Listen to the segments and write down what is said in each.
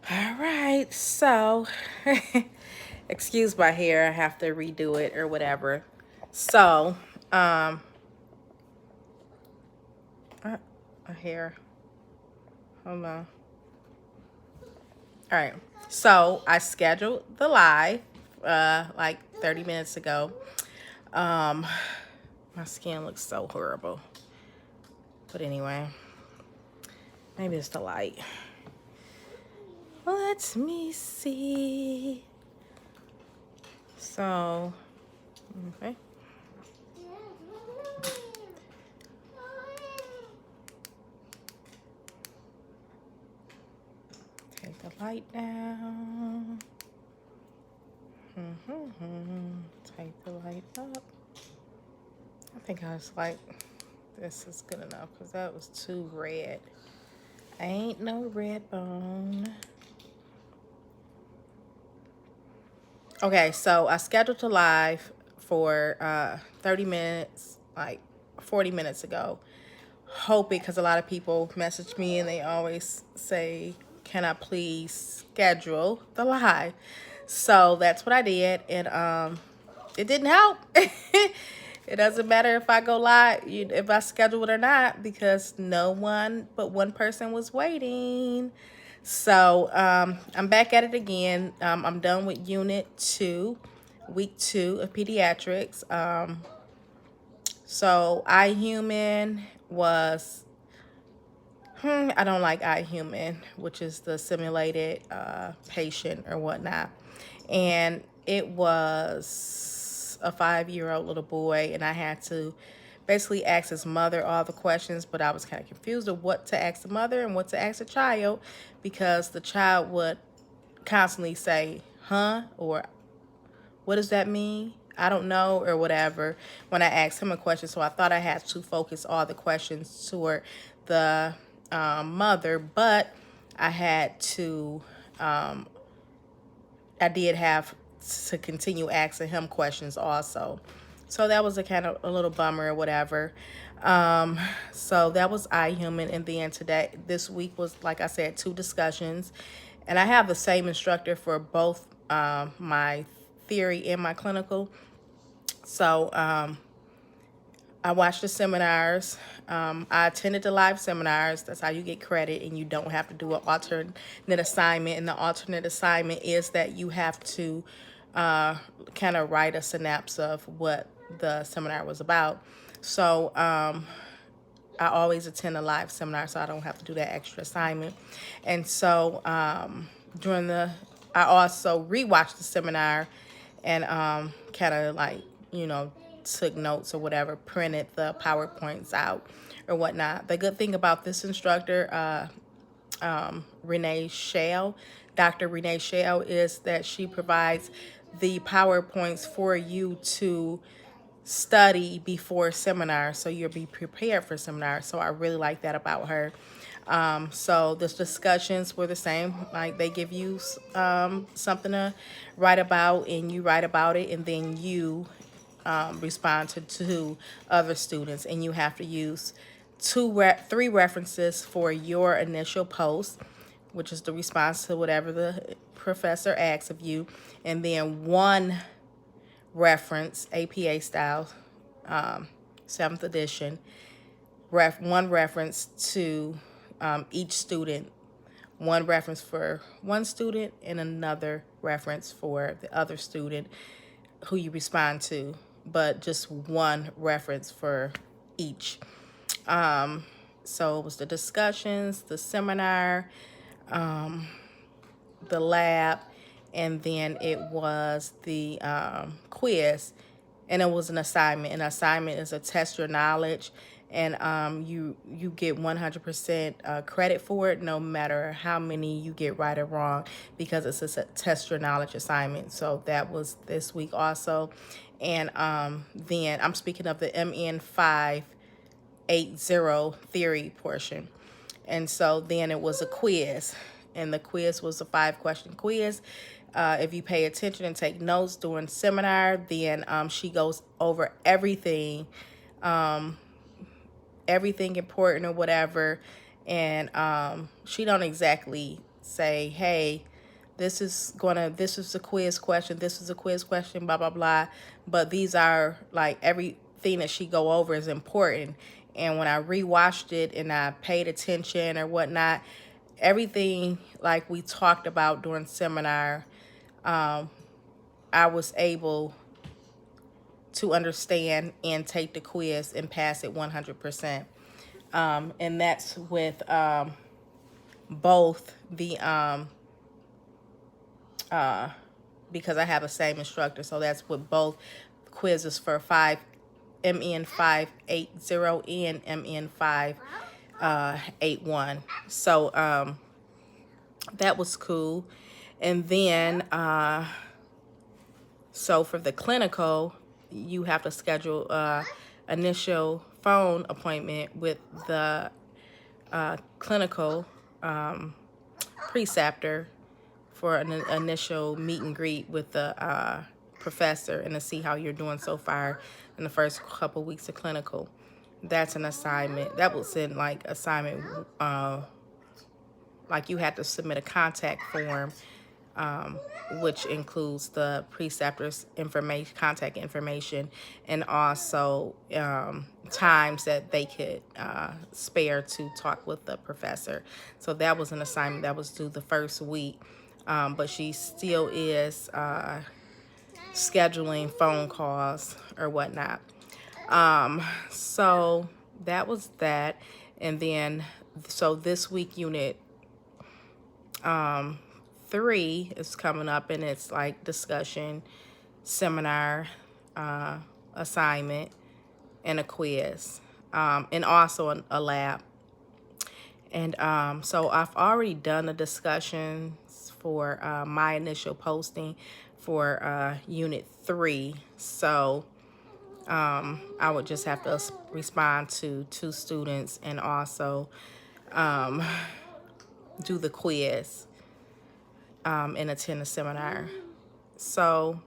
All right, so excuse my hair, I have to redo it or whatever. So, a hair, hold on. All right, so I scheduled the live like 30 minutes ago. Um, my skin looks so horrible, but anyway, maybe it's the light. Let me see. So, okay. Take the light down. Take the light up. I think I was like, this is good enough because that was too red. Ain't no red bone. Okay, so I scheduled a live for 30 minutes, like 40 minutes ago. Hoping, because a lot of people message me and they always say, can I please schedule the live? So that's what I did, and it didn't help. It doesn't matter if I go live, if I schedule it or not, because no one but one person was waiting. So I'm back at it again. I'm done with Unit 2, Week 2 of Pediatrics. So iHuman was, I don't like iHuman, which is the simulated patient or whatnot. And it was a 5-year-old little boy, and I had to basically ask his mother all the questions, but I was kind of confused of what to ask the mother and what to ask the child, because the child would constantly say, huh, or what does that mean? I don't know, or whatever, when I asked him a question. So I thought I had to focus all the questions toward the mother, but I had to, I did have to continue asking him questions also. So that was a kind of a little bummer or whatever. So that was iHuman. And then this week was, like I said, 2 discussions. And I have the same instructor for both my theory and my clinical. So I watched the seminars. I attended the live seminars. That's how you get credit, and you don't have to do an alternate assignment. And the alternate assignment is that you have to kind of write a synopsis of what the seminar was about. So I always attend a live seminar, so I don't have to do that extra assignment. And so I also rewatched the seminar and kind of like, took notes or whatever, printed the PowerPoints out or whatnot. The good thing about this instructor, Renee Shale, Dr. Renee Shale, is that she provides the PowerPoints for you to study before seminar, so you'll be prepared for seminar. So I really like that about her. So the discussions were the same. Like, they give you something to write about, and you write about it, and then you respond to 2 other students, and you have to use 3 references for your initial post, which is the response to whatever the professor asks of you, and then 1 reference, APA style, 7th edition, 1 reference to each student, 1 reference for 1 student and another reference for the other student who you respond to, but just 1 reference for each. So it was the discussions, the seminar, the lab, and then it was the quiz, and it was an assignment. An assignment is a test your knowledge, and you get 100% credit for it, no matter how many you get right or wrong, because it's a test your knowledge assignment. So that was this week also. And then I'm speaking of the MN580 theory portion. And so then it was a quiz, and the quiz was a 5-question quiz. If you pay attention and take notes during seminar, then she goes over everything, everything important or whatever, and she don't exactly say, hey, this is a quiz question, this is a quiz question, blah, blah, blah. But these are like everything that she go over is important. And when I rewatched it and I paid attention or whatnot, everything like we talked about during seminar, I was able to understand and take the quiz and pass it 100%. And that's with both the because I have the same instructor, so that's with both quizzes for MN 580 and MN 581. So that was cool. And then so for the clinical, you have to schedule initial phone appointment with the clinical preceptor for an initial meet and greet with the professor and to see how you're doing so far in the first couple weeks of clinical. That's an assignment. That was in like assignment, like you had to submit a contact form, which includes the preceptor's contact information, and also times that they could spare to talk with the professor. So that was an assignment that was due the first week, but she still is scheduling phone calls or whatnot. So that was that. And then, so this week unit 3 is coming up, and it's like discussion, seminar, assignment, and a quiz, and also a lab. And so I've already done the discussions for my initial posting for Unit 3. So I would just have to respond to 2 students and also do the quiz and attend a seminar. So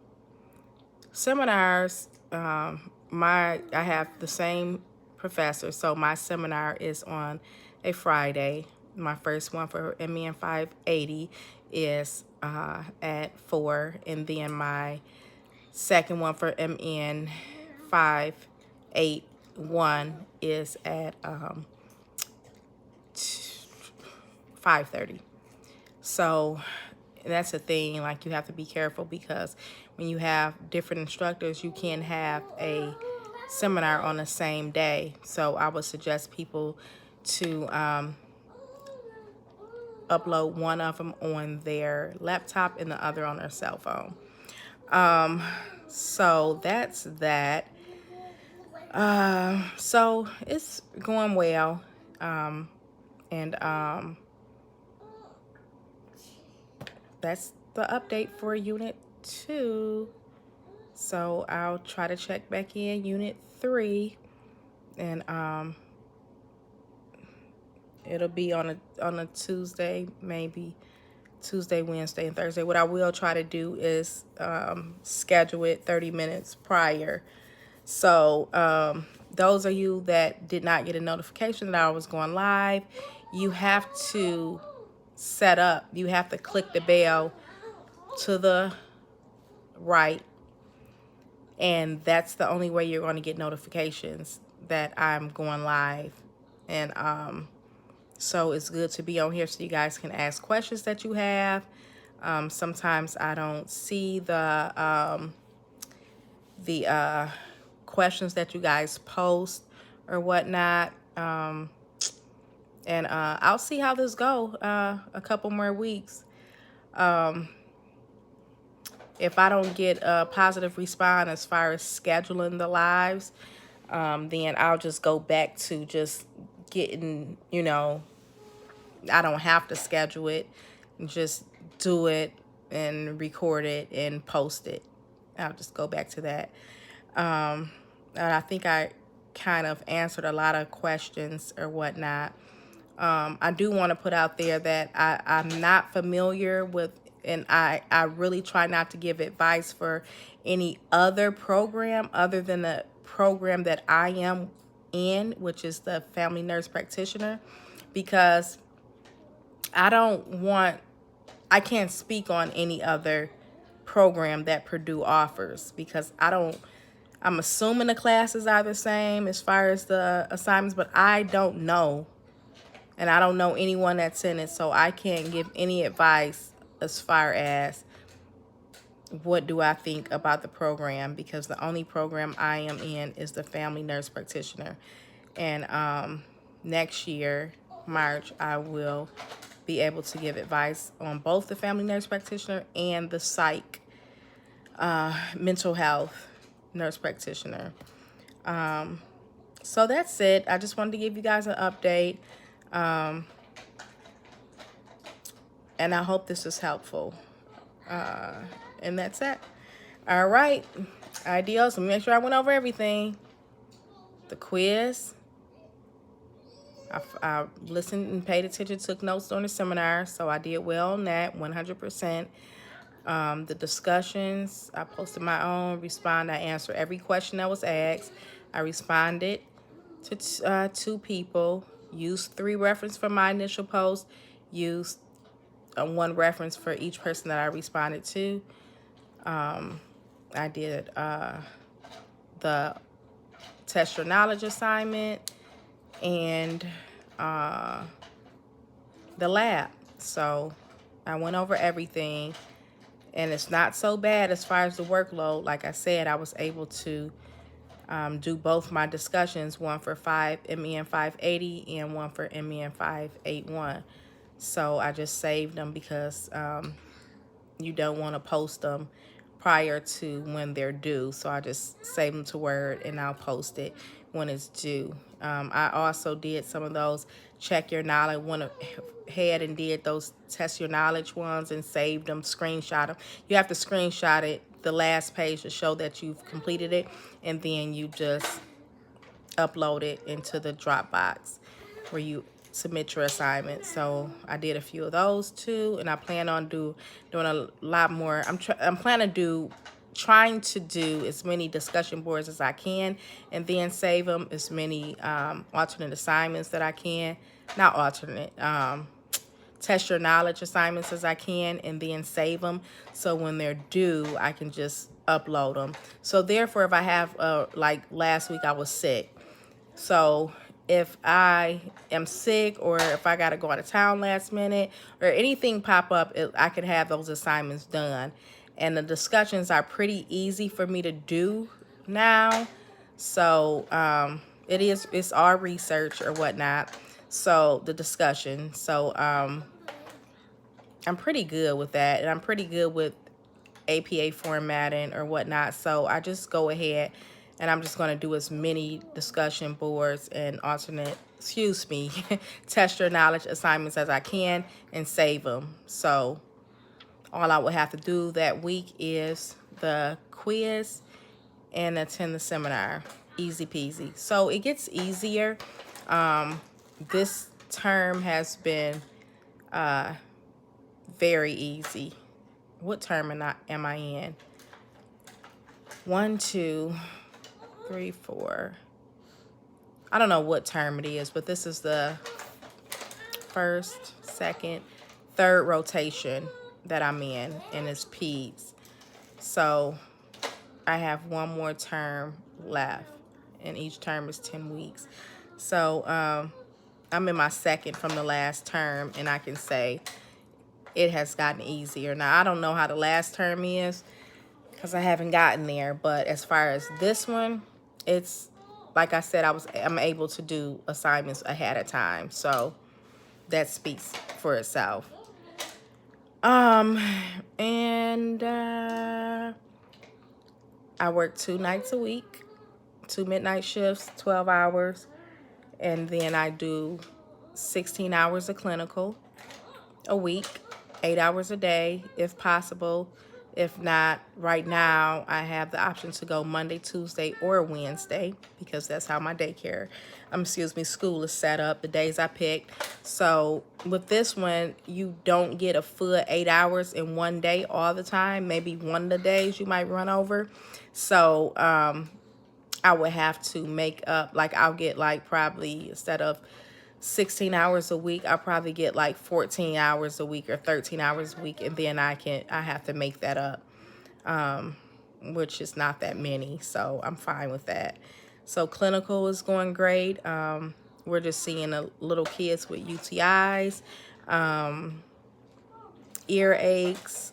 seminars, I have the same professor, so my seminar is on a Friday. My first one for MEN 580 is at 4, and then my second one for MEN 581 is at 5:30. So that's the thing, like you have to be careful, because when you have different instructors, you can have a seminar on the same day. So I would suggest people to upload one of them on their laptop and the other on their cell phone. So that's that. So it's going well. And that's the update for Unit 2. So I'll try to check back in Unit 3, and it'll be on a Tuesday, maybe Tuesday, Wednesday, and Thursday. What I will try to do is schedule it 30 minutes prior. So those of you that did not get a notification that I was going live, you have to set up, you have to click the bell to the right, and that's the only way you're going to get notifications that I'm going live. And so it's good to be on here so you guys can ask questions that you have. Sometimes I don't see the questions that you guys post or whatnot. And I'll see how this go a couple more weeks. If I don't get a positive response as far as scheduling the lives, then I'll just go back to just getting, I don't have to schedule it. Just do it and record it and post it. I'll just go back to that. And I think I kind of answered a lot of questions or whatnot. I do want to put out there that I'm not familiar with, and I really try not to give advice for any other program other than the program that I am in, which is the Family Nurse Practitioner, because I don't want I can't speak on any other program that Purdue offers because I'm assuming the classes are the same as far as the assignments, but I don't know. And I don't know anyone that's in it, so I can't give any advice as far as what do I think about the program, because the only program I am in is the family nurse practitioner. And next year, March, I will be able to give advice on both the family nurse practitioner and the psych, mental health nurse practitioner. So that's it. I just wanted to give you guys an update. And I hope this is helpful. And that's it. All right. Adios. Let me make sure I went over everything. The quiz. I listened and paid attention, took notes during the seminar, so I did well on that, 100%. The discussions, I posted my own, I answered every question that was asked. I responded to 2 people, used 3 references for my initial post, used 1 reference for each person that I responded to. I did the test your knowledge assignment and the lab. So I went over everything, and it's not so bad as far as the workload. Like I said, I was able to do both my discussions, one for MEN 580 and one for MEN 581. So I just saved them because you don't want to post them prior to when they're due. So I just save them to Word and I'll post it when it's due. I also did some of those check your knowledge, went ahead and did those test your knowledge ones and saved them, screenshot them. You have to screenshot it, the last page, to show that you've completed it, and then you just upload it into the Dropbox where you submit your assignment. So I did a few of those too, and I plan on doing a lot more. I'm trying to do as many discussion boards as I can, and then save them as many alternate assignments that I can. Not alternate, test your knowledge assignments as I can, and then save them. So when they're due, I can just upload them. So therefore, if I have, like last week I was sick. So if I am sick, or if I got to go out of town last minute, or anything pop up, I could have those assignments done. And the discussions are pretty easy for me to do now. So it's our research or whatnot. So the discussion. So I'm pretty good with that. And I'm pretty good with APA formatting or whatnot. So I just go ahead and I'm just going to do as many discussion boards and test your knowledge assignments as I can and save them. So all I would have to do that week is the quiz and attend the seminar. Easy peasy. So it gets easier. This term has been very easy. What term am I in? 1, 2, 3, 4. I don't know what term it is, but this is the first, second, third rotation that I'm in, and it's peds. So I have 1 more term left, and each term is 10 weeks. So I'm in my second from the last term, and I can say it has gotten easier. Now, I don't know how the last term is because I haven't gotten there, but as far as this one, it's like I said, I'm able to do assignments ahead of time, so that speaks for itself. And I work 2 nights a week, 2 midnight shifts, 12 hours, and then I do 16 hours of clinical a week, 8 hours a day if possible. If not, right now I have the option to go Monday, Tuesday, or Wednesday, because that's how my school is set up, the days I picked. So with this one, you don't get a full 8 hours in one day all the time. Maybe one of the days you might run over. So I would have to make up, like I'll get like probably instead of 16 hours a week, I'll probably get like 14 hours a week or 13 hours a week, and then I have to make that up, which is not that many, so I'm fine with that. So clinical is going great. We're just seeing little kids with UTIs, earaches,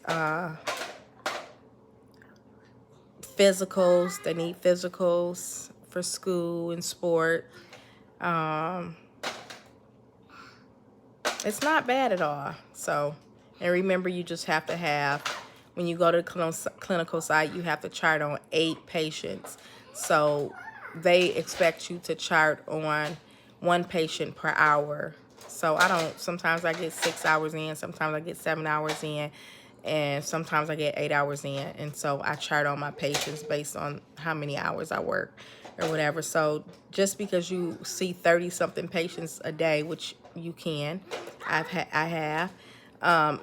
physicals. They need physicals for school and sport. It's not bad at all. So, and remember, you just have to have, when you go to the clinical site, you have to chart on 8 patients. So they expect you to chart on 1 patient per hour. So sometimes I get 6 hours in, sometimes I get 7 hours in, and sometimes I get 8 hours in. And so I chart on my patients based on how many hours I work or whatever. So just because you see 30-something patients a day, which you can, I have,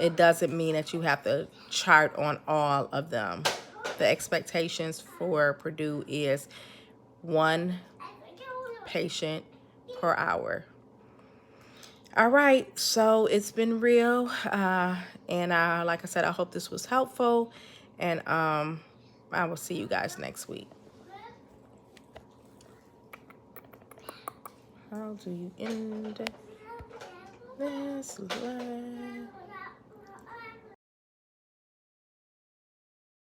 it doesn't mean that you have to chart on all of them. The expectations for Purdue is 1 patient per hour. All right, so it's been real, and like I said, I hope this was helpful, and I will see you guys next week. How do you end this live?